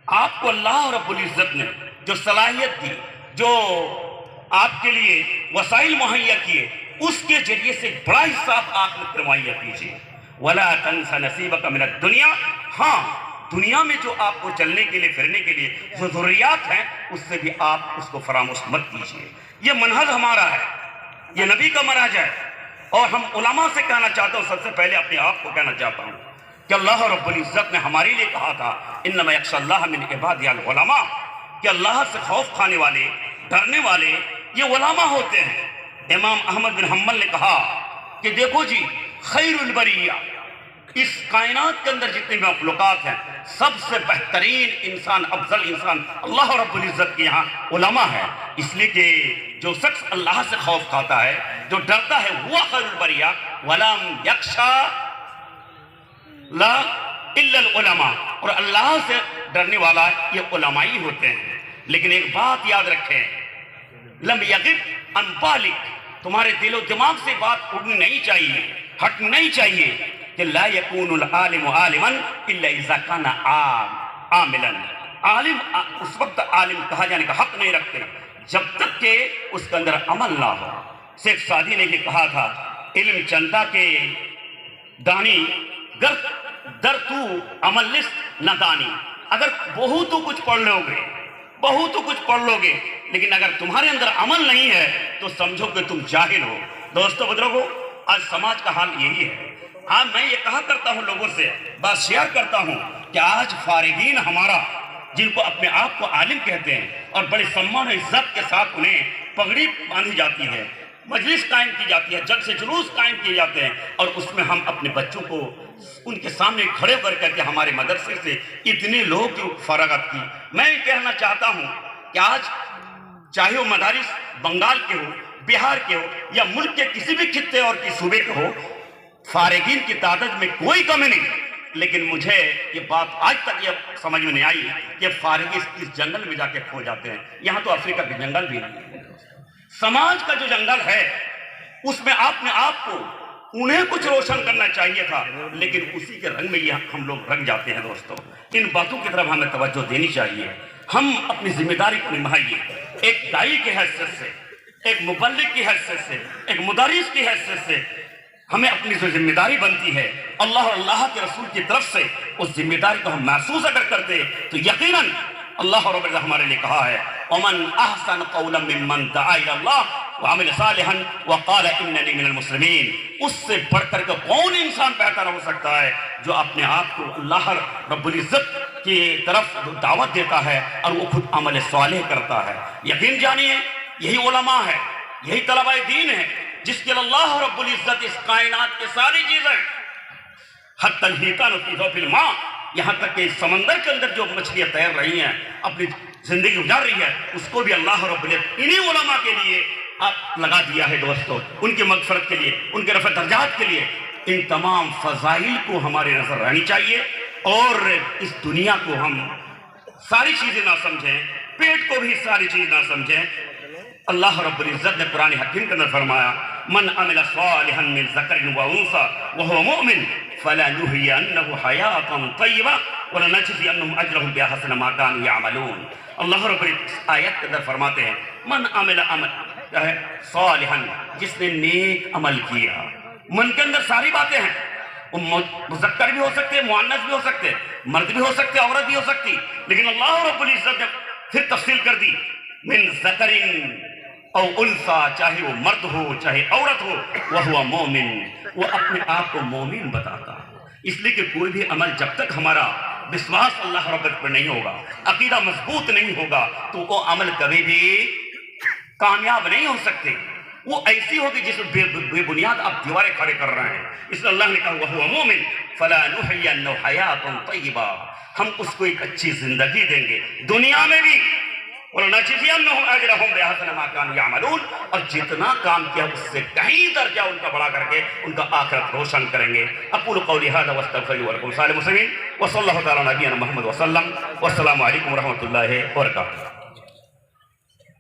آپ کو اللہ رب العزت نے جو صلاحیت دی، جو آپ کے لیے وسائل مہیا کیے، اس کے ذریعے سے بڑا حصہ آپ آخرت میں مہیا کیجیے۔ وَلَا تَنْسَ نَصِيبَكَ مِنَ الدُّنْيَا، ہاں دنیا میں جو آپ کو چلنے کے لیے پھرنے کے لیے جو ضروریات ہیں، اس سے بھی آپ اس کو فراموش مت کیجیے۔ یہ منہج ہمارا ہے، یہ نبی کا منہج ہے، اور ہم علماء سے کہنا چاہتا ہوں، سب سے پہلے اپنے آپ کو کہنا چاہتا ہوں کہ اللہ رب العزت نے ہمارے لیے کہا تھا انما یخشی اللہ من عبادہ العلماء، کہ اللہ سے خوف کھانے والے، ڈرنے والے یہ علماء ہوتے ہیں۔ امام احمد بن حنبل نے کہا کہ دیکھو جی، خیر البریہ، اس کائنات کے اندر جتنے بھی مخلوقات ہیں، سب سے بہترین انسان، افضل انسان اللہ رب العزت کے یہاں علماء ہے۔ اس لیے کہ جو شخص اللہ سے خوف کھاتا ہے، جو ڈرتا ہے، وہ خیر البریہ، وَلَمْ يَخْشَى لا الا العلماء، اور اللہ سے ڈرنے والا یہ علماء ہی ہوتے ہیں۔ لیکن ایک بات یاد رکھیں، لم یغب عن بالک، تمہارے دل و دماغ سے بات اڑنی نہیں چاہیے، ہٹنی نہیں چاہیے کہ لا یکون العالم عالما الا اذا کان عاملا، عالم اس وقت عالم کہا جانے کا حق نہیں رکھتے جب تک کہ اس کے اندر عمل نہ ہو۔ شیخ سعدی نے یہ کہا تھا، علم چندہ کے دانی گر در تو عمل لست نہ دانی، اگر بہت تو کچھ پڑھ لو گے، بہت تو کچھ پڑھ لو گے، لیکن اگر تمہارے اندر عمل نہیں ہے تو سمجھو کہ تم جاہل ہو۔ دوستو بزرگو، آج سماج کا حال یہی ہے۔ ہاں میں یہ کہا کرتا ہوں، لوگوں سے بات شیئر کرتا ہوں کہ آج فارغین ہمارا، جن کو اپنے آپ کو عالم کہتے ہیں اور بڑے سمان و عزت کے ساتھ انہیں پگڑی باندھی جاتی ہے، مجلس قائم کی جاتی ہے، جلسے جلوس قائم کیے جاتے ہیں، اور اس میں ہم اپنے بچوں کو ان کے سامنے کھڑے کر کے ہمارے مدرسے سے اتنے لوگ کی فراغت کی۔ میں یہ کہنا چاہتا ہوں کہ آج چاہے وہ مدارس بنگال کے ہو، بہار کے ہو، یا ملک کے کسی بھی خطے اور کسی صوبے کے ہو، فارغین کی تعداد میں کوئی کمی نہیں، لیکن مجھے یہ بات آج تک یہ سمجھ میں نہیں آئی کہ فارغ اس جنگل میں جا کے کھو جاتے ہیں۔ یہاں تو افریقہ کے جنگل بھی نہیں ہے، سماج کا جو جنگل ہے اس میں آپ نے آپ کو انہیں کچھ روشن کرنا چاہیے تھا، لیکن اسی کے رنگ میں یہ ہم لوگ رنگ جاتے ہیں۔ دوستو، ان باتوں کی طرف ہمیں توجہ دینی چاہیے، ہم اپنی ذمہ داری کو نبھائیے، ایک داعی کی حیثیت سے، ایک مبلغ کی حیثیت سے، ایک مدرس کی حیثیت سے ہمیں اپنی جو ذمہ داری بنتی ہے اللہ اور اللہ کے رسول کی طرف سے، اس ذمہ داری کو ہم محسوس اگر کرتے تو یقیناً اللہ رب العزت ہمارے لیے کہا ہے وَمَنْ أَحْسَنُ قَوْلًا مِّمَّنْ دَعَا إِلَى اللَّهِ وَعَمِلَ صَالِحًا وَقَالَ إِنَّنِي مِنَ الْمُسْلِمِينَ۔ اس سے بڑھ کر کے کون انسان بہتر ہو سکتا ہے جو اپنے آپ کو اللہ رب العزت کی طرف دعوت دیتا ہے اور وہ خود عمل صالح کرتا ہے۔ یقین جانیے، یہی علماء ہے، یہی طلبہ دین ہے جس کے اللہ رب العزت اس کائنات کی ساری چیزیں، حتی الحیتان فی ضوف الماء، یہاں تک کہ سمندر کے اندر جو مچھلیاں تیر رہی ہیں، اپنی زندگی گزار رہی ہے، اس کو بھی اللہ رب العزت انہی علماء کے لیے لگا دیا ہے۔ دوستو، ان کی مغفرت کے لیے، ان کے رفع درجات کے لیے، ان تمام فضائل کو ہمارے نظر رہنی چاہیے، اور اس دنیا کو ہم ساری چیزیں نہ سمجھیں، پیٹ کو بھی ساری چیز نہ سمجھیں۔ اللہ رب العزت نے قرآن حکیم کے اندر فرمایا من عمل صالحا من ذکر و انثى وهو مؤمن فلنحيينه حیاة طیبہ ولنجزینهم اجرهم بأحسن ما كانوا يعملون۔ اللہ رب العزت اس آیت کے اندر فرماتے ہیں من عمل صالحا، جس نے نیک عمل کیا۔ من کے اندر ساری باتیں ہیں، مذکر بھی ہو سکتے، مؤنث بھی ہو سکتے، مرد بھی ہو سکتے، عورت بھی ہو سکتی، لیکن اللہ رب العزت نے پھر تفصیل کر دی من ذکر او انثى، چاہے وہ مرد ہو چاہے عورت ہو، وہو مومن، وہ اپنے آپ کو مومن بتاتا ہے۔ اس لیے کہ کوئی بھی عمل جب تک ہمارا وشواس اللہ رب پر نہیں ہوگا، عقیدہ مضبوط نہیں ہوگا، تو وہ عمل کبھی بھی کامیاب نہیں ہو سکتے۔ وہ ایسی ہوگی جس بے بنیاد آپ دیواریں کھڑے کر رہے ہیں۔ اس لیے اللہ نے کہا وَهُوَ مُؤْمِنٌ فَلَنُحْيِيَنَّهُ حَيَاةً طَيِّبَةً، ہم اس کو ایک اچھی زندگی دیں گے دنیا میں بھی، وَلَنَجْزِيَنَّهُمْ أَجْرَهُمْ بِأَحْسَنِ مَا كَانُوا يَعْمَلُونَ، اور جتنا کام کیا اس سے کہیں درجہ ان کا بڑھا کر کے ان کا آخرت روشن کریں گے۔ اقول قولی هذا واستغفر لي ولكم سائر المسلمين وصلى الله تعالى على نبينا محمد وسلم، والسلام علیکم ورحمۃ اللہ وبرکاتہ۔